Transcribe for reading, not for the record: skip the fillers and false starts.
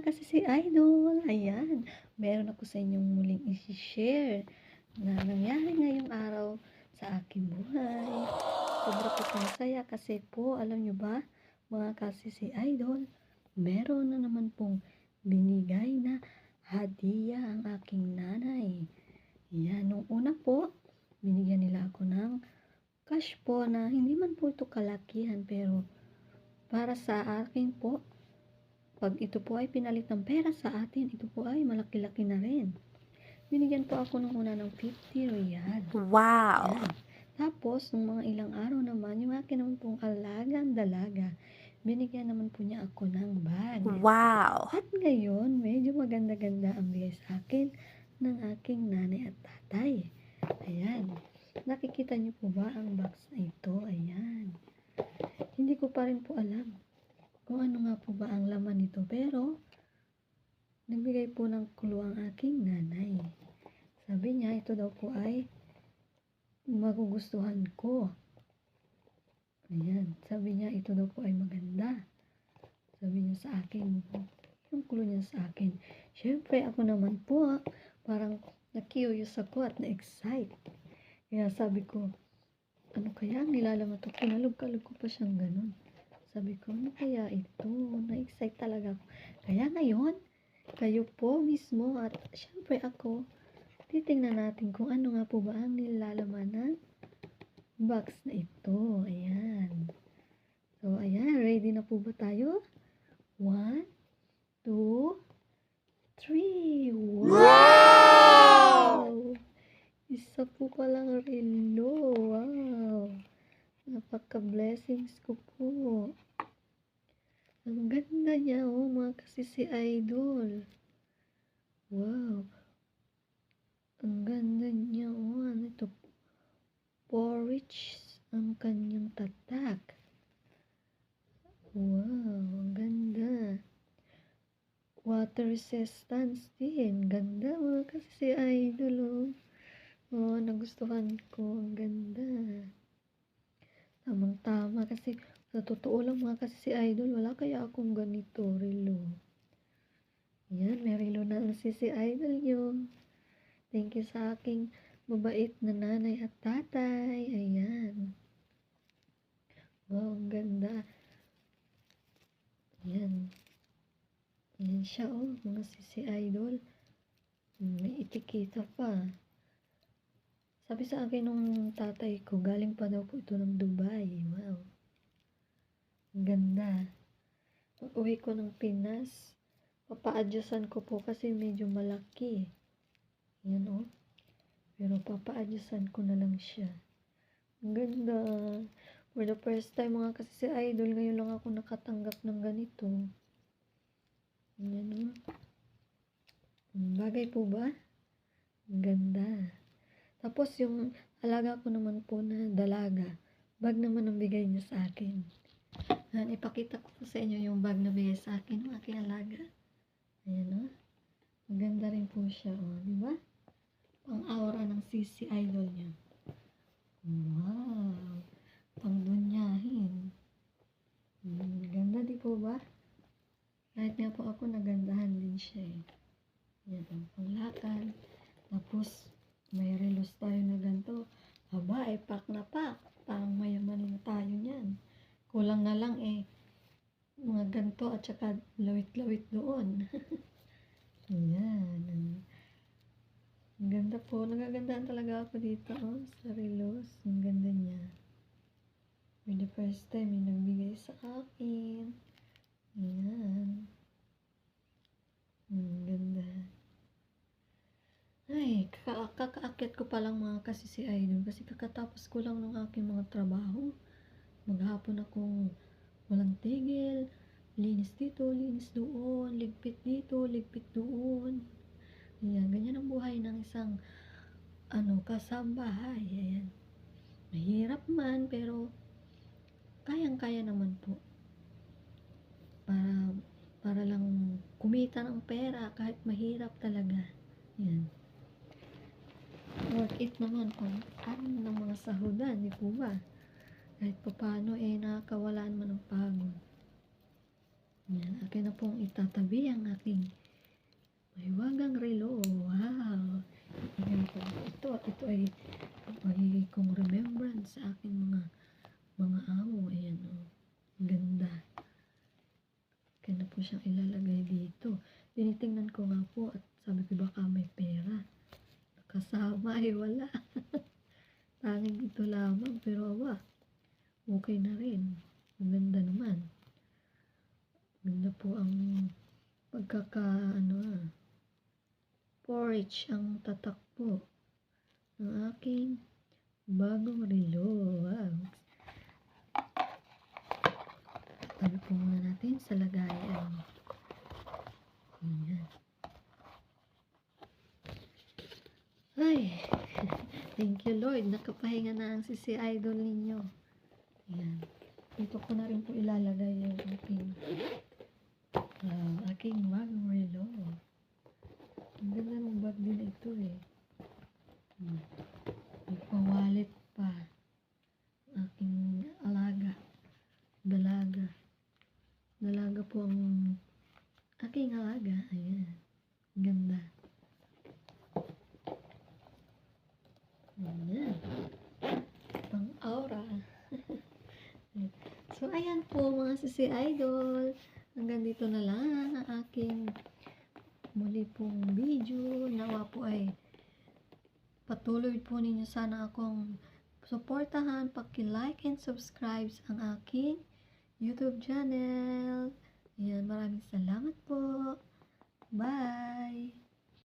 kasi si Idol. Ayan, meron ako sa inyong muling i-share na nangyari ngayong araw sa aking buhay. Sobra po kong saya kasi po, alam nyo ba, mga kasi si Idol, meron na naman pong binigay na hadiah ang aking nanay. Yan, nung una po, binigyan nila ako ng cash po na hindi man po ito kalakihan, pero para sa akin po, pag ito po ay pinalit ng pera sa atin, ito po ay malaki-laki na rin. Binigyan po ako nung una ng 50 real. Wow! Yan. Tapos, nung mga ilang araw naman, yung akin naman pong alagang dalaga, binigyan naman po niya ako ng bag. Wow! At ngayon, medyo maganda-ganda ang bigay sa akin ng aking nanay at tatay. Ayan. Nakikita niyo po ba ang box na ito? Ayan. Hindi ko pa rin po alam kung ano nga po ba ang laman nito, pero nagbigay po ng clue ang aking nanay. Sabi niya, ito daw po ay magugustuhan ko. Ayan, sabi niya, ito daw po ay maganda. Sabi niya sa akin, yung clue niya sa akin. Siyempre, ako naman po, parang na-curious ako at na-excite. Kaya sabi ko, ano kaya ang nilalaman to? Kinalog-kalog ko pa siyang ganun. Sabi ko, ano kaya ito? Na-excite talaga ako. Kaya ngayon, kayo po mismo at syempre ako, titingnan natin kung ano nga po ba ang nilalaman ng box na ito. Ayan. So, ayan. Ready na po ba tayo? 1, 2, 3. Wow! Isa po palang relo. Wow! Napaka-blessings ko po. Ang ganda niya, oh, mga kasi si Idol. Wow. Ang ganda niya, oh. Ano ito? Porridge ang kanyang tatak. Wow, ang ganda. Water resistance din. Ganda, mga kasi si Idol, oh. Oh, nagustuhan ko. Ang ganda. Tamang-tama kasi sa totoo lang mga kasi si Idol, wala kaya akong ganito relo. Yan, may relo na ang si Idol nyo. Thank you sa aking mabait na nanay at tatay. Ayan. Wow, ang ganda. Yan. Yan siya, oh, mga si Idol. May etiketa pa. Sabi sa akin nung tatay ko, galing pa daw po ito ng Dubai. Wow. Ang ganda. Pag uwi ko ng Pinas, papa-adjustan ko po kasi medyo malaki. Yan, oh. Pero papa-adjustan ko na lang siya. Ang ganda. For the first time mga kasi si Idol, ngayon lang ako nakatanggap ng ganito. Yan, oh. Bagay po ba? Ang ganda. Tapos yung alaga ko naman po na dalaga, bag naman ang bigay niya sa akin. Yan, ipakita ko sa inyo yung bag na bigay sa akin ng aking alaga. Ayan, oh. Maganda rin po siya, oh. Diba? Pang aura ng sisi Idol niya. Wow! Pang dunyahin. Ganda di po ba? Kahit nga po ako, nagandahan din siya, eh. Yan, ang panglakad. Tapos, may relos tayo na ganito. Aba, pak na pak. Parang mayamanin na tayo niyan. Kulang na lang, mga ganito at saka lawit-lawit doon. Ayan. Ang ganda po. Nagagandaan talaga ako dito, oh, sa relos. Ang ganda niya. For the first time, may nagbigay sa akin. Ayan. Ang ganda. Ay, kakaakyat ko pa lang mga kasi si Idol. Kasi kakatapos ko lang ng aking mga trabaho. Maghapon akong walang tigil. Linis dito, linis doon. Ligpit dito, ligpit doon. Ayan, ganyan ang buhay ng isang kasambahay. Ayan. Mahirap man, pero kayang-kaya naman po. Para lang kumita ng pera kahit mahirap talaga. Ayan. Worth it naman kung ano ng mga sahudan, di po ba? Kahit pa paano, nakakawalaan man ng pagod. Yan, akin na pong itatabi ang aking mahiwagang relo. Wow! Tingnan ko. Ito ay magiging kong remembrance sa aking mga amo. Ayan o. Ganda. Kaya na po siyang ilalagay dito. Tinitingnan ko nga po at sabi ko baka may pera. Nakasama ay wala. Tanging ito lamang pero okay na rin. Maganda naman. Ganda po ang porridge ang tatakbo ng aking bagong relo. Wow. Tabi po muna natin sa lagayan. Ayan. Ay, thank you Lord. Nakapahinga na ang sisi idol ninyo. Ayan. Dito ko na rin po ilalagay yung aking bagong relo. Ang ganda ng bag din ito eh. May pa-wallet pa. Aking dalaga. Dalaga po ang aking alaga. Ayan. Ganda. Ayan. Pang aura. So, ayan po mga sisi idol. Hanggang dito na lang ang aking muli pong video. Nawa po ay patuloy po ninyo sana akong suportahan. Paki-like and subscribe ang aking YouTube channel. Ayan, maraming salamat po. Bye!